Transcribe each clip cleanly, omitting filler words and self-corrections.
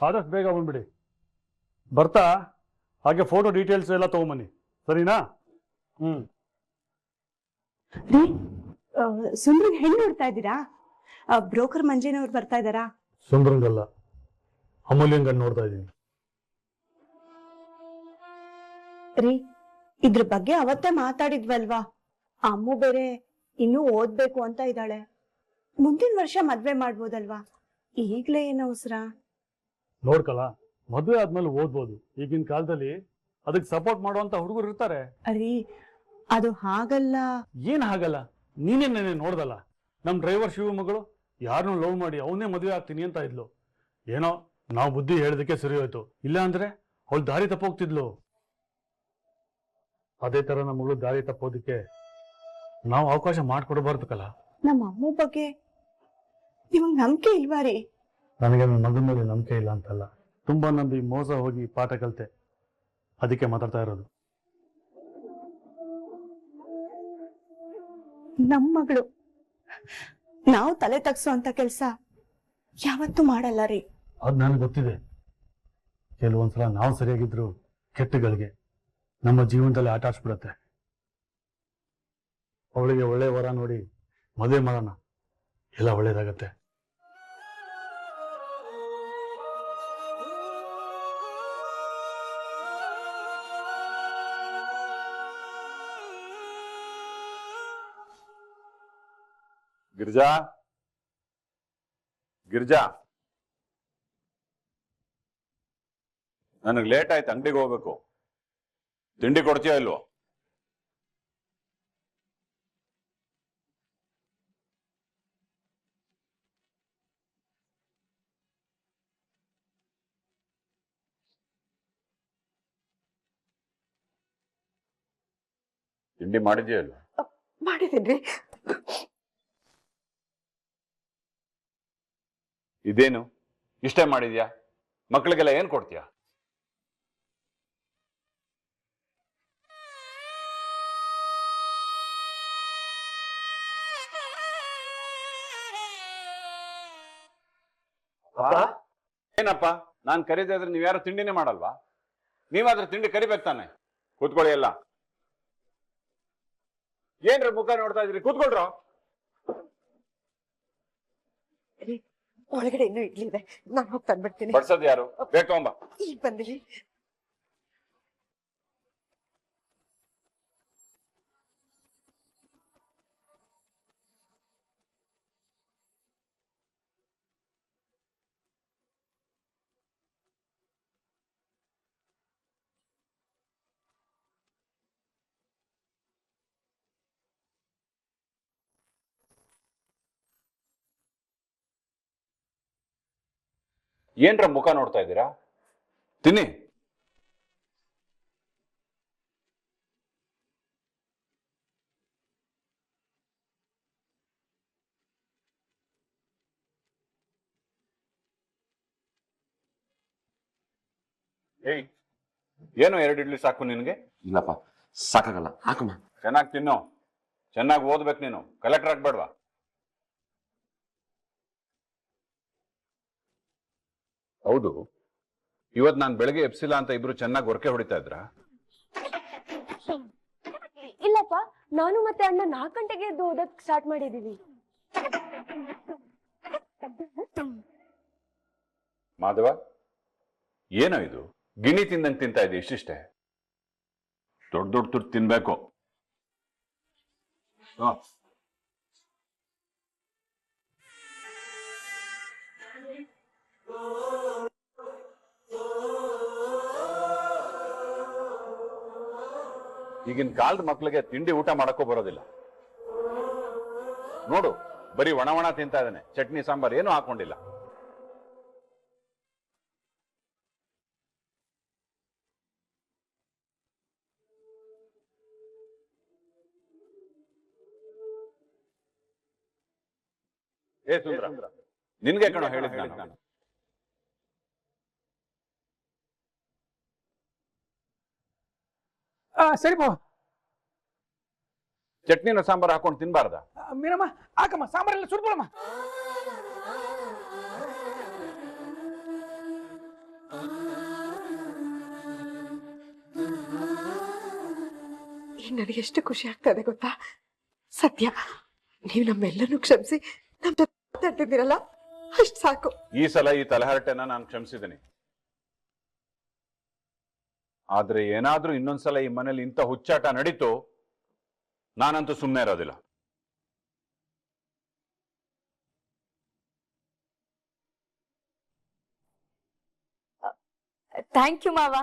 ಆದಷ್ಟು ಬೇಗ ಬಂದ್ಬಿಡಿ. ಬರ್ತಾ ಹಾಗೆ ಫೋಟೋ ಡೀಟೇಲ್ಸ್ ಎಲ್ಲ ತಗೊಂಬನ್ನಿ, ಸರಿನಾ? ಸುಂದ್ರಂಗ್ ಹೆಣ್ಣು ನೋಡ್ತಾ ಇದ್ದೀರಾ? ಬ್ರೋಕರ್ ಮಂಜೇನವ್ರು ಬರ್ತಾ ಇದ್ದಾರಾ? ಸುಂದ್ರಂಗಲ್ಲ, ಅಮೂಲ್ಯಂಗನ್ ನೋಡ್ತಾ ಇದ್ದೀನಿ. ರೀ, ಇದ್ರ ಬಗ್ಗೆ ಅವತ್ತೇ ಮಾತಾಡಿದ್ವಲ್ವಾ? ಅಮ್ಮು ಬೇರೆ ಇನ್ನೂ ಓದ್ಬೇಕು ಅಂತ ಇದ್ದಾಳೆ. ಮುಂದಿನ ವರ್ಷ ಮದ್ವೆ ಮಾಡ್ಬೋದಲ್ವಾ? ಈಗ್ಲೇ ಏನು ಅವಸರ? ನೋಡ್ಕಲ್ಲ, ಮದ್ವೆ ಆದ್ಮೇಲೆ ಓದ್ಬೋದು. ಈಗಿನ ಕಾಲದಲ್ಲಿ ಅದಕ್ಕೆ ಸಪೋರ್ಟ್ ಮಾಡುವಂತ ಹುಡುಗರು ಇರ್ತಾರೆ. ರೀ, ಅದು ಹಾಗಲ್ಲ. ಏನ್ ಹಾಗಲ್ಲ? ನೀನೇನೇನೆ ನೋಡ್ದಲ್ಲ, ನಮ್ ಡ್ರೈವರ್ ಶಿವ ಮಗಳು ಯಾರನ್ನೂ ಲವ್ ಮಾಡಿ ಅವನೇ ಮದುವೆ ಆಗ್ತೀನಿ ಅಂತ ಇದ್ಲು. ಏನೋ ನಾವು ಬುದ್ಧಿ ಹೇಳೋದಕ್ಕೆ ಸರಿ ಹೋಯ್ತು, ಇಲ್ಲ ಅಂದ್ರೆ ಅವಳು ದಾರಿ ತಪ್ಪೋಗ್ತಿದ್ಲು. ಅದೇ ತರ ನಮ್ಮ ಮಗಳು ದಾರಿ ತಪ್ಪೋದಕ್ಕೆ ನಾವು ಅವಕಾಶ ಮಾಡ್ಕೊಡ್ಬಾರ್ದು ಕಲ. ನಮ್ಮ ಅಮ್ಮ ಬಗ್ಗೆ ನಿಮಗ್ ನಂಬಿಕೆ ಇಲ್ವಾ ರೀ? ನನಗೆ ನನ್ನ ಮಗನ ಮೇಲೆ ನಂಬಿಕೆ ಇಲ್ಲ ಅಂತಲ್ಲ, ತುಂಬಾ ನಂಬಿ ಮೋಸ ಹೋಗಿ ಪಾಠ ಕಲಿತೆ, ಅದಕ್ಕೆ ಮಾತಾಡ್ತಾ ಇರೋದು. ನಮ್ಮ ಮಗಳು ನಾವು ತಲೆ ತಗ್ಸೋ ಅಂತ ಕೆಲ್ಸ ಯಾವತ್ತೂ ಮಾಡಲ್ಲ ರೀ. ಅದ್ ನನಗೆ ಗೊತ್ತಿದೆ. ಕೆಲವೊಂದ್ಸಲ ನಾವು ಸರಿಯಾಗಿದ್ರು ಕೆಟ್ಟಗಳಿಗೆ ನಮ್ಮ ಜೀವನದಲ್ಲಿ ಆಟ ಆಡ್ಸ್ಬಿಡತ್ತೆ. ಅವಳಿಗೆ ಒಳ್ಳೆ ವರ ನೋಡಿ ಮದುವೆ ಮಾಡೋಣ, ಎಲ್ಲ ಒಳ್ಳೇದಾಗತ್ತೆ. ಗಿರ್ಜಾ, ಗಿರ್ಜಾ, ನನಗೆ ಲೇಟ್ ಆಯ್ತು, ಅಂಗಡಿಗೆ ಹೋಗ್ಬೇಕು. ತಿಂಡಿ ಕೊಡ್ತೀಯ ಇಲ್ವೋ? ತಿಂಡಿ ಮಾಡಿದ್ಯಾ ಇಲ್ವೋ? ಮಾಡಿದ್ದೀನಿ. ಇದೇನು ಇಷ್ಟೇ ಮಾಡಿದ್ಯಾ? ಮಕ್ಕಳಿಗೆಲ್ಲ ಏನ್ ಕೊಡ್ತೀಯಾ? ಏನಪ್ಪ, ನಾನ್ ಕರೀತಾ ಇದ್ರೆ ನೀವ್ ಯಾರು ತಿಂಡಿನೇ ಮಾಡಲ್ವಾ? ನೀವಾದ್ರೂ ತಿಂಡಿ ಕರಿಬೇಕು ತಾನೆ. ಕೂತ್ಕೊಳ್ಳಿ ಎಲ್ಲ. ಏನ್ರ ಮುಖ ನೋಡ್ತಾ ಇದ್ರಿ? ಕೂತ್ಕೊಳ್ರ. ಒಳಗಡೆ ಇನ್ನೂ ಇಡ್ಲಿ ಇದೆ, ನಾನು ಹೋಗಿ ತಂದ್ಬಿಡ್ತೀನಿ. ಬಡ್ಸೋದ್ ಯಾರು? ಬೇಕು ತಗೊಂಬ. ಈಗ ಬಂದಿರಿ. ಏನ್ರ ಮುಖ ನೋಡ್ತಾ ಇದ್ದೀರಾ? ತಿನ್ನಿ. ಏಯ್, ಏನು 2 ಇಡ್ಲಿ ಸಾಕು ನಿನಗೆ? ಇಲ್ಲಪ್ಪ, ಸಾಕಾಗಲ್ಲ. ಹಾಕಮ್ಮ. ಚೆನ್ನಾಗಿ ತಿನ್ನು, ಚೆನ್ನಾಗಿ ಓದ್ಬೇಕು ನೀನು. ಕಲೆಕ್ಟರ್ ಆಗ್ಬೇಡ್ವಾ? ಹೌದು, ಇವತ್ ನಾನು ಬೆಳಗ್ಗೆ ಎಪ್ಸಿಲ್ಲ ಅಂತ ಇಬ್ರು ಚೆನ್ನಾಗಿ ಗೊರಕೆ ಹೊಡಿತಾ ಇದ್ರ? ಇಲ್ಲಪ್ಪ, ನಾನು ಮತ್ತೆ ಅಣ್ಣ 4 ಗಂಟೆಗೆ ಎದ್ದು ಓದಕ್ ಸ್ಟಾರ್ಟ್ ಮಾಡಿದೀವಿ. ಮಾಧವ, ಏನೋ ಇದು? ಗಿಣಿ ತಿಂದಂಗೆ ತಿಂತಾ ಇದೆ ಇಷ್ಟಿಷ್ಟೇ. ದೊಡ್ಡ ದೊಡ್ಡ ತುರ್ತು ತಿನ್ಬೇಕು. ಈಗಿನ ಕಾಲದ ಮಕ್ಳಿಗೆ ತಿಂಡಿ ಊಟ ಮಾಡಕ್ಕೂ ಬರೋದಿಲ್ಲ. ನೋಡು, ಬರೀ ಒಣ ಒಣ ತಿಂತಾ ಇದ್ದಾನೆ, ಚಟ್ನಿ ಸಾಂಬಾರ್ ಏನೂ ಹಾಕೊಂಡಿಲ್ಲ. ಏ ಸುಂದ್ರ, ನಿನ್ಗೆ ಕಣೋ ಹೇಳಿದ್ ನಾನು. ಸರಿ ಬಾ. ಚಟ್ನಿನ ಸಾಂಬಾರು ಹಾಕೊಂಡು ತಿನ್ಬಾರ್ದ? ಮೀನಮ್ಮ ಹಾಕಮ್ಮ ಸಾಂಬಾರೆಲ್ಲ ಸುಡ್ಕೊಳಮ್ಮ. ನನಗೆ ಎಷ್ಟು ಖುಷಿ ಆಗ್ತದೆ ಗೊತ್ತಾ? ಸತ್ಯ, ನೀವು ನಮ್ಮೆಲ್ಲರನ್ನು ಕ್ಷಮಿಸಿ ನಮ್ ಜೊತೆ ಮಾತಾಡ್ತಿದ್ದೀರಲ್ಲ, ಅಷ್ಟು ಸಾಕು. ಈ ಸಲ ಈ ತಲೆಹರಟೆನ ನಾನು ಕ್ಷಮಿಸಿದ್ದೀನಿ. ಆದ್ರೆ ಏನಾದ್ರೂ ಇನ್ನೊಂದ್ಸಲ ಈ ಮನೇಲಿ ಇಂಥ ಹುಚ್ಚಾಟ ನಡೀತು, ನಾನಂತೂ ಸುಮ್ಮನೆ ಇರೋದಿಲ್ಲ. ಥ್ಯಾಂಕ್ ಯು ಮಾವ.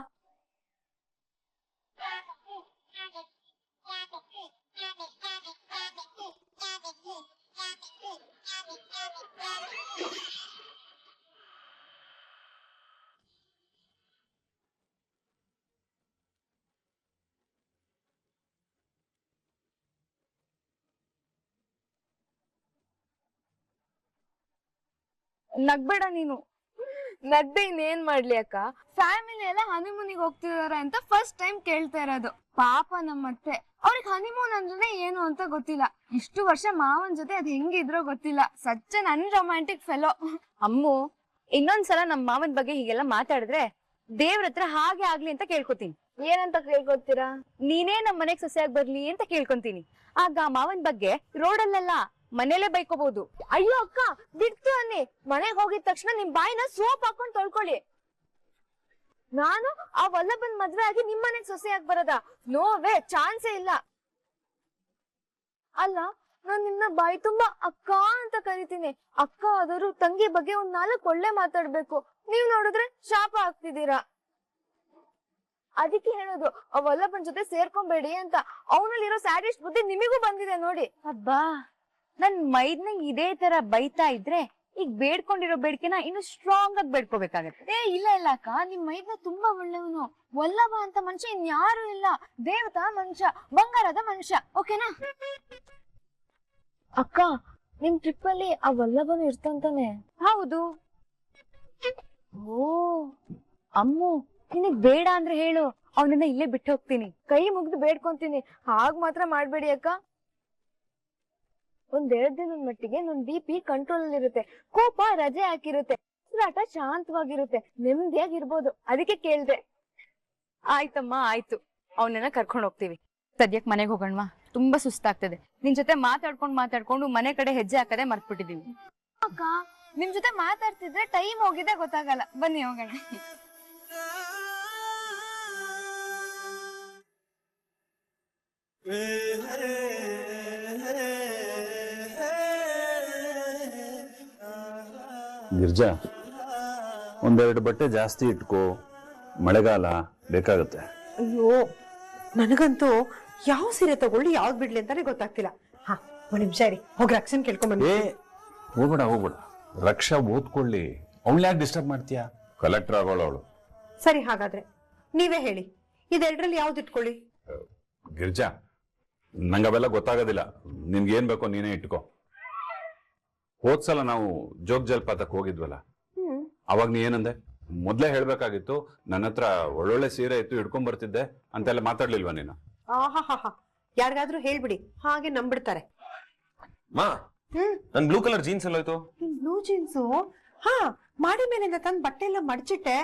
ನಗ್ಬೇಡ ನೀನು. ನಗ್ದೆ ಇನ್ನೇನ್ ಮಾಡ್ಲಿ ಅಕ್ಕ, ಫ್ಯಾಮಿಲಿ ಎಲ್ಲ ಹನಿಮೂನಿಗೆ ಹೋಗ್ತಿದಾರೆ ಅಂತ ಫಸ್ಟ್ ಟೈಮ್ ಕೇಳ್ತಾ ಇರೋದು. ಪಾಪ ನಮ್ಮತ್ತೆ, ಅವ್ರಿಗೆ ಹನಿಮೂನ್ ಅಂದ್ರೆ ಏನು ಅಂತ ಗೊತ್ತಿಲ್ಲ. ಇಷ್ಟು ವರ್ಷ ಮಾವನ್ ಜೊತೆ ಅದ್ ಹೆಂಗಿದ್ರೋ ಗೊತ್ತಿಲ್ಲ. Such an unromantic fellow. Ammu, ಇನ್ನೊಂದ್ಸಲ ನಮ್ ಮಾವನ್ ಬಗ್ಗೆ ಹೀಗೆಲ್ಲ ಮಾತಾಡಿದ್ರೆ ದೇವ್ರ ಹತ್ರ ಹಾಗೆ ಆಗ್ಲಿ ಅಂತ ಕೇಳ್ಕೊತೀನಿ. ಏನಂತ ಕೇಳ್ಕೊತೀರಾ? ನೀನೇ ನಮ್ ಮನೆಗ್ ಸೊಸೆಯಾಗಿ ಬರ್ಲಿ ಅಂತ ಕೇಳ್ಕೊಂತೀನಿ. ಆಗ ಮಾವನ್ ಬಗ್ಗೆ ರೋಡಲ್ಲೆಲ್ಲ ಮನೇಲೆ ಬೈಕೋಬಹುದು. ಅಯ್ಯೋ ಅಕ್ಕ, ಬಿಡ್ತು ಅನ್ನಿ. ಮನೆಗ್ ಹೋಗಿದ ತಕ್ಷಣ ನಿಮ್ ಬಾಯಿನ ಸೋಪ್ ಹಾಕೊಂಡ್ ತೊಳ್ಕೊಳ್ಳಿ. ನಾನು ಆ ವಲ್ಲಭನ್ ಮದ್ವೆ ಆಗಿ ನಿಮ್ ಮನೆಗ್ ಸೊಸೆಯಾಗಿ ಬರೋದ? ನೋವೇ ಚಾನ್ಸೇ ಇಲ್ಲ. ಅಲ್ಲ, ನಾನ್ ನಿಮ್ನ ಬಾಯಿ ತುಂಬಾ ಅಕ್ಕ ಅಂತ ಕರಿತೀನಿ. ಅಕ್ಕ ಆದರೂ ತಂಗಿ ಬಗ್ಗೆ ಒಂದ್ 4 ಒಳ್ಳೆ ಮಾತಾಡ್ಬೇಕು. ನೀವ್ ನೋಡಿದ್ರೆ ಶಾಪ ಹಾಕ್ತಿದ್ದೀರಾ. ಅದಕ್ಕೆ ಹೇಳೋದು, ಆ ವಲ್ಲಭನ್ ಜೊತೆ ಸೇರ್ಕೊಂಬೇಡಿ ಅಂತ. ಅವನಲ್ಲಿರೋ ಸ್ಯಾಡಿಸ್ಟ್ ಬುದ್ಧಿ ನಿಮಿಗೂ ಬಂದಿದೆ ನೋಡಿ. ಅಬ್ಬಾ, ನನ್ ಮೈದ್ನ ಇದೇ ತರ ಬೈತಾ ಇದ್ರೆ ಈಗ ಬೇಡ್ಕೊಂಡಿರೋ ಬೇಡಿಕೆನ ಇನ್ನು ಸ್ಟ್ರಾಂಗ್ ಆಗಿ ಬೇಡ್ಕೋಬೇಕಾಗತ್ತೆ. ಇಲ್ಲ ಇಲ್ಲ ಅಕ್ಕ, ನಿಮ್ ಮೈದ್ನ ತುಂಬಾ ಒಳ್ಳೆಯವನು. ವಲ್ಲಭ ಅಂತ ಮನುಷ್ಯ ಇನ್ಯಾರು ಇಲ್ಲ. ದೇವತಾ ಮನುಷ್ಯ, ಬಂಗಾರದ ಮನುಷ್ಯ. ಓಕೆನಾ ಅಕ್ಕ? ನಿಮ್ ಟ್ರಿಪ್ ಅಲ್ಲಿ ಆ ವಲ್ಲಭನು ಇರ್ತಂತಾನೆ? ಹೌದು. ಓ ಅಮ್ಮು, ನಿನಗ್ ಬೇಡ ಅಂದ್ರೆ ಹೇಳು, ಅವನನ್ನ ಇಲ್ಲೇ ಬಿಟ್ಟು ಹೋಗ್ತೀನಿ. ಕೈ ಮುಗ್ದು ಬೇಡ್ಕೊಂತೀನಿ. ಹಾಗ್ ಮಾತ್ರ ಮಾಡ್ಬೇಡಿ ಅಕ್ಕ. 1-2 ದಿನದ ಮಟ್ಟಿಗೆ ನನ್ BP ಕಂಟ್ರೋಲ್ ಅಲ್ಲಿ ಇರುತ್ತೆ. ಕೋಪ ರಜೆ ಹಾಕಿರುತ್ತೆ. ಉಸಿರಾಟ ಶಾಂತವಾಗಿರುತ್ತೆ. ನೆಮ್ಮದಿಯಾಗಿರ್ಬೋದು. ಅದಕ್ಕೆ ಕೇಳ್ದೆ. ಆಯ್ತಮ್ಮ, ಆಯ್ತು. ಅವನನ್ನ ಕರ್ಕೊಂಡು ಹೋಗ್ತೀವಿ. ಸದ್ಯಕ್ ಮನೆಗೆ ಹೋಗೋಣವಾ? ತುಂಬಾ ಸುಸ್ತಾಗ್ತದೆ. ನಿನ್ ಜೊತೆ ಮಾತಾಡ್ಕೊಂಡು ಮನೆ ಕಡೆ ಹೆಜ್ಜೆ ಹಾಕದೆ ಮರ್ತ್ಬಿಟ್ಟಿದೀವಿ. ಅಕ್ಕ, ನಿಮ್ ಜೊತೆ ಮಾತಾಡ್ತಿದ್ರೆ ಟೈಮ್ ಹೋಗಿದ್ದೆ ಗೊತ್ತಾಗಲ್ಲ. ಬನ್ನಿ ಹೋಗೋಣ. ಗಿರ್ಜಾ, 1-2 ಬಟ್ಟೆ ಜಾಸ್ತಿ ಇಟ್ಕೋ, ಮಳೆಗಾಲ ಬೇಕಾಗುತ್ತೆ. ಅಯ್ಯೋ, ನನಗಂತೂ ಯಾವ ಸೀರೆ ತಗೊಳ್ಳಿ ಯಾವ್ದು ಬಿಡ್ಲಿ ಅಂತಾನೆ ಗೊತ್ತಾಗ್ತಿಲ್ಲ. ಹಾ, 1 ನಿಮಿಷ ಇರಿ, ಹೋಗಿ ರಕ್ಷನ್ ಕೇಳ್ಕೊಂಡ್ ಹೋಗ್ಬೇಡ. ರಕ್ಷಾ ಓದ್ಕೊಳ್ಳಿ. ಅವಳು ಯಾಕೆ ಡಿಸ್ಟರ್ಬ್ ಮಾಡ್ತೀಯಾ? ಕಲೆಕ್ಟರ್ ಆಗೋಳು ಅವಳು. ಸರಿ, ಹಾಗಾದ್ರೆ ನೀವೇ ಹೇಳಿ, ಇದೆರಡರಲ್ಲಿ ಯಾವ್ದು ಇಟ್ಕೊಳ್ಳಿ? ಗಿರ್ಜಾ, ನಂಗೆ ಅವೆಲ್ಲ ಗೊತ್ತಾಗೋದಿಲ್ಲ. ನಿನ್ಗೆ ಏನ್ ಬೇಕೋ ನೀನೇ ಇಟ್ಕೋ. ಹೋದ್ಸಲ ನಾವು ಜೋಗ್ ಜಲಪಾತಕ್ಕೆ ಹೋಗಿದ್ವಲ್ಲ, ಅವಾಗ ನೀ ಏನಂದೆ? ಮೊದ್ಲೇ ಹೇಳ್ಬೇಕಾಗಿತ್ತು, ನನ್ನ ಹತ್ರ ಒಳ್ಳೊಳ್ಳೆ ಸೀರೆ ಇತ್ತು, ಹಿಡ್ಕೊಂಡ್ ಬರ್ತಿದ್ದೆ ಅಂತೆಲ್ಲ ಮಾತಾಡ್ಲಿಲ್ವಾ ನೀನು? ಆಹಾ, ಯಾರಿಗಾದ್ರೂ ಹೇಳ್ಬಿಡಿ, ಹಾಗೆ ನಂಬಿಡ್ತಾರೆ. ಮಾ, ನನ್ ಬ್ಲೂ ಕಲರ್ ಜೀನ್ಸ್ ಎಲ್ಲ ಹೋಯ್ತು. Blue jeans? ಹಾ, ಮಾಡಿ ಮೇಲಿಂದ ತಂದ್ ಬಟ್ಟೆ ಎಲ್ಲ ಮಡ್ಚಿಟ್ಟೆ.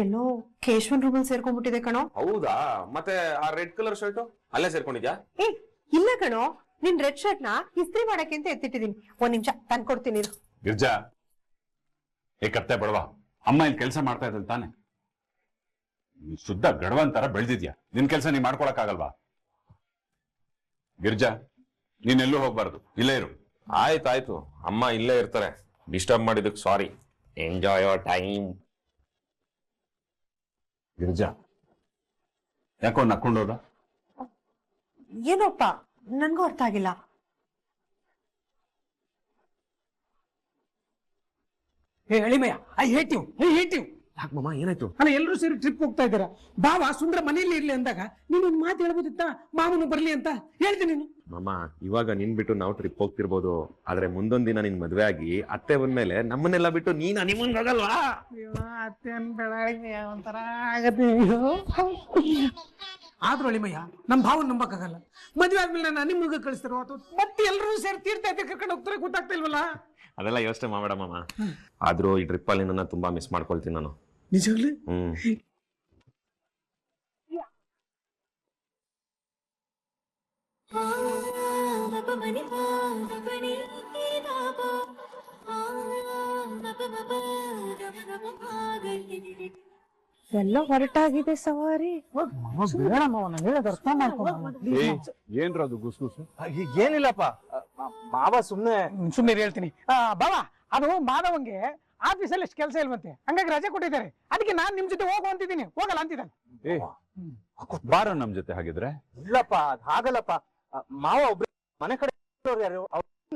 ಎಲ್ಲೋ ಕೇಶವನ್ ರೂಮಲ್ಲಿ ಸೇರ್ಕೊಂಡ್ಬಿಟ್ಟಿದೆ ಕಣೋ. ಹೌದಾ? ಮತ್ತೆ ಆ ರೆಡ್ ಕಲರ್ ಶರ್ಟ್ ಅಲ್ಲೇ ಸೇರ್ಕೊಂಡಿದ್ಯಾ? ಏ ಇಲ್ಲ ಕಣೋ, ನಿನ್ ರೆಡ್ ಶರ್ಟ್ ನ ಇಸ್ತ್ರಿ ಮಾಡಕ್ಕೆ ಅಂತ ಎತ್ತಿಟ್ಟಿದೀನಿ. 1 ನಿಮಿಷ ತಂದ್ಕೊಡ್ತೀನಿ. ಗಿರ್ಜಾ, ಕತ್ತೆ ಬಡವಾ, ಅಮ್ಮ ಇಲ್ಲಿ ಕೆಲಸ ಮಾಡ್ತಾ ಇದ್ದ ತಾನೆ? ಶುದ್ಧ ಗಡವಂತರ ಬೆಳೆದಿದ್ಯಾ. ನಿನ್ ಕೆಲಸ ನೀ ಮಾಡ್ಕೊಳಕ್ ಆಗಲ್ವಾ? ಗಿರ್ಜಾ, ನೀನೆಲ್ಲೂ ಹೋಗ್ಬಾರ್ದು, ಇಲ್ಲೇ ಇರು. ಆಯ್ತಾಯ್ತು, ಅಮ್ಮ ಇಲ್ಲೇ ಇರ್ತಾರೆ. ಡಿಸ್ಟರ್ಬ್ ಮಾಡಿದಕ್ಕೆ sorry. Enjoy your time. Girja, ಯಾಕೋ ನಕ್ಕೊಂಡೋದ? ಏನೋಪ್ಪ, ನನ್ಗೂ ಅರ್ಥ ಆಗಿಲ್ಲ. ಎಳಿಮಯ್ಯ, ಐ ಹೇಟ್ ಯು. ಯಾಕೆ ಮಾಮ, ಏನಾಯ್ತು? ಅಲ್ಲ, ಎಲ್ಲರೂ ಸೇರಿ ಟ್ರಿಪ್ ಹೋಗ್ತಾ ಇದ್ದೀರಾ. ಬಾವ ಸುಂದರ ಮನೆಯಲ್ಲಿ ಇರ್ಲಿ ಅಂದಾಗ ನೀನು ಒಂದು ಮಾತು ಹೇಳ್ಬೋದಿತ್ತ, ಮಾವನು ಬರ್ಲಿ ಅಂತ ಹೇಳ್ತೀನಿ. ನೀನು ಮಾಮ, ಇವಾಗ ನಿನ್ ಬಿಟ್ಟು ನಾವು ಟ್ರಿಪ್ ಹೋಗ್ತಿರ್ಬೋದು, ಆದ್ರೆ ಮುಂದೊಂದ್ ದಿನ ನಿನ್ ಮದ್ವೆ ಆಗಿ ಅತ್ತೆ ಬಂದ್ಮೇಲೆ ನಮ್ಮನ್ನೆಲ್ಲ ಬಿಟ್ಟು ನೀನ್ ಹನಿಮೂನ್ ಹೋಗಲ್ವಾ? ಅತ್ತೆ ಬೆಳಗ್ಗೆ ಒಂಥರ ಆಗತ್ತೆ. ಆದ್ರೂ ಅಳಿಮಯ್ಯ ನಮ್ ಭಾವನ್ ನಂಬಕ್ಕಾಗಲ್ಲ. ಮದ್ವೆ ಆದ್ಮೇಲೆ ನಾನು ನಿಮ್ಗೆ ಕಳಿಸ್ತಾರೋ ಅಥವಾ ಮತ್ತೆ ಎಲ್ಲರೂ ಸೇರಿ ತೀರ್ಥಯಾತ್ರೆ ಕರ್ಕೊಂಡು ಹೋಗ್ತಾರೆ ಗೊತ್ತಾಗ್ತಾ ಇಲ್ವಲ್ಲ. ಅದೆಲ್ಲ ಯೋಚನೆ ಮಾಡಬೇಡ ಮಾಮ. ಆದ್ರೂ ಈ ಟ್ರಿಪ್ ಅಲ್ಲಿ ನನ್ನ ತುಂಬಾ ಮಿಸ್ ಮಾಡ್ಕೊಳ್ತೀನಿ ನಾನು. ನಿಜವಾಗ್ಲೂ ಎಲ್ಲ ಹೊರಟಾಗಿದೆ ಸವಾರಿ. ಏನ್ರ ಅದು ಗುಸ್ಗುಸು? ಏನಿಲ್ಲಪ್ಪ ಮಾವ ಸುಮ್ನೆ ಹೇಳ್ತೀನಿ. ಬಾವ, ಅದು ಮಾಧವಂಗೆ ಆಫೀಸಲ್ಲಿ ಎಷ್ಟು ಕೆಲಸ ಇಲ್ವಂತೆ, ಹಂಗಾಗಿ ರಜೆ ಕೊಟ್ಟಿದ್ದಾರೆ. ಅದಕ್ಕೆ ನಾನ್ ನಿಮ್ ಜೊತೆ ಹೋಗು ಅಂತಿದ್ದೀನಿ. ಹೋಗಲ್ಲ ಅಂತಿದ್ದಾನೆ. ಬಾರೋ ನಮ್ ಜೊತೆ ಹಾಗಿದ್ರೆ. ಇಲ್ಲಪ್ಪ ಅದ್ ಹಾಗಲ್ಲಪ್ಪ. ಮಾವ ಒಬ್ರು ಮನೆ ಕಡೆ ಯಾರು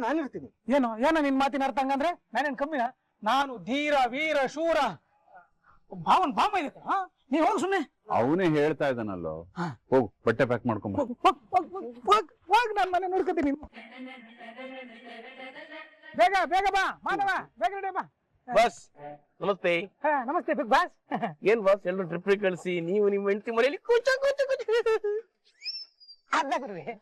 ನಾನು ಇರ್ತೀನಿ. ಏನೋ ನಿನ್ ಮಾತಿನ ಅರ್ಥ ಹಂಗಂದ್ರೆ ನಾನೇನ್ ಕಮ್ಮಿನ? ನಾನು ಧೀರ ವೀರ ಶೂರ ಭಾವನ್ ಭಾಮ ಇದೆ. ನೀ ಹೋಗ್ ಸುಮ್ನೆ. ಅವನೇ ಹೇಳ್ತಾ ಇದ್ದಾನಲ್ಲೋ. ಹೋಗ್ ಬಟ್ಟೆ ಪ್ಯಾಕ್ ಮಾಡ್ಕೊಂಬ. ಹೋಗ್ ನಾನ್ ಮನೆ ನೋಡ್ಕೊತೀನಿ. ಬೇಗ ಬಾ ಮಾಧವ, ಬೇಗ ರೆಡಿ ಬಾ. ಬಸ್ ನಮಸ್ತೆ. ನಮಸ್ತೆ ಬಿಗ್ ಬಾಸ್. ಏನ್ ಬಾಸ್ ಎಲ್ಲರೂ ಟ್ರಿಪ್ ಕಳಿಸಿ ನೀವು ನಿಮ್ಮ ಹೆಂಡತಿ ಮನೆಯಲ್ಲಿ ಕೂಚ ಅಲ್ಲ ಗುರುವೆ,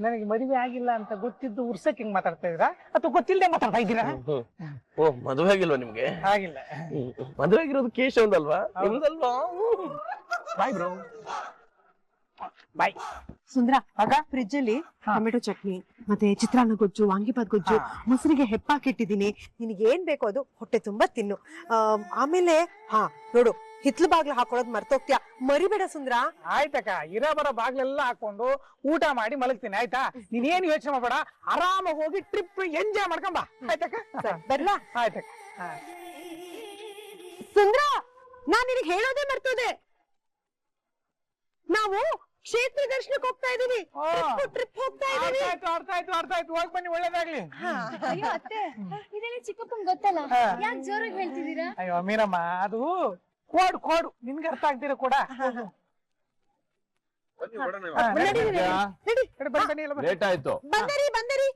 ನನಗೆ ಮದುವೆ ಆಗಿಲ್ಲ ಅಂತ ಗೊತ್ತಿದ್ದು ಉರ್ಸಕ್ ಹಿಂಗ್ ಮಾತಾಡ್ತಾ ಇದ್ದೀರಾ ಅಥವಾ ಗೊತ್ತಿಲ್ಲದೆ ಮಾತಾಡ್ತಾ ಇದ್ದೀರಾ? ಓ ಮದುವೆ ಆಗಿಲ್ವಾ ನಿಮ್ಗೆ? ಆಗಿಲ್ಲ. ಮದುವೆ ಆಗಿರೋದು ಕೇಶವಂದಲ್ವಾ ನಿಮ್ದಲ್ವಾ? ಬಾಯ್ ಬ್ರೋ, ಬಾಯ್. ಸುಂದ್ರ ಫ್ರಿಜ್ ಅಲ್ಲಿ ಟೊಮೆಟೊ ಚಟ್ನಿ ಮತ್ತೆ ಚಿತ್ರಾನ್ನ ಗೊಜ್ಜು, ವಾಂಗಿಬಾತ್ ಗೊಜ್ಜು, ಮೊಸರಿಗೆ ಹೆಪ್ಪಾಕಿಟ್ಟಿದೀನಿ. ನಿನಗೆ ಏನ್ ಬೇಕೋ ಅದು ಹೊಟ್ಟೆ ತುಂಬಾ ತಿನ್ನು. ಆಮೇಲೆ ನೋಡು, ಹಿತ್ಲು ಬಾಗ್ಲು ಹಾಕೊಳ್ಳೋದ್ ಮರ್ತೋಗ್ತೀಯ, ಮರಿಬೇಡ ಸುಂದ್ರ. ಆಯ್ತಕ್ಕ, ಇರೋ ಬರೋ ಬಾಗ್ಲೆಲ್ಲ ಹಾಕೊಂಡು ಊಟ ಮಾಡಿ ಮಲಗ್ತೀನಿ. ಆಯ್ತಾ? ನೀನೇನು ಯೋಚನೆ ಮಾಡ್ಬೇಡ, ಆರಾಮಾಗಿ ಹೋಗಿ ಟ್ರಿಪ್ ಎಂಜಾಯ್ ಮಾಡ್ಕೊಂಬ. ಆಯ್ತಕ್ಕ? ಬರ್ಲಾ? ಆಯ್ತಕ್ಕ. ಸುಂದ್ರ, ನಾನ್ ನಿನಗೆ ಹೇಳೋದೇ ಮರ್ತೋದೆ. ನಾವು ಕ್ಷೇತ್ರ ದರ್ಶನಕ್ಕೆ ಹೋಗ್ತಾ ಇದೀವಿ. ಟ್ರಿಪ್ ಹೋಗ್ತಾ ಇದೀವಿ. ಅರ್ಥ ಆಯ್ತು. ಹೋಗಿ ಬನ್ನಿ, ಒಳ್ಳೇದಾಗ್ಲಿ. ಅಯ್ಯೋ ಅತ್ತೆ, ಇದೆಲ್ಲ ಚಿಕ್ಕಪ್ಪನ್ ಗೊತ್ತಲ್ಲ, ಯಾಕೆ ಜೋರಾಗಿ ಹೇಳ್ತಿದ್ದೀರಾ? ಅಯ್ಯೋ ಮೀರಮ್ಮ, ಅದು ಕೋಡು ನಿನ್ಗೆ ಅರ್ಥ ಆಗ್ತೀರ ಕೂಡ. ಲೇಟ್ ಆಯ್ತು. ಬಂದರಿ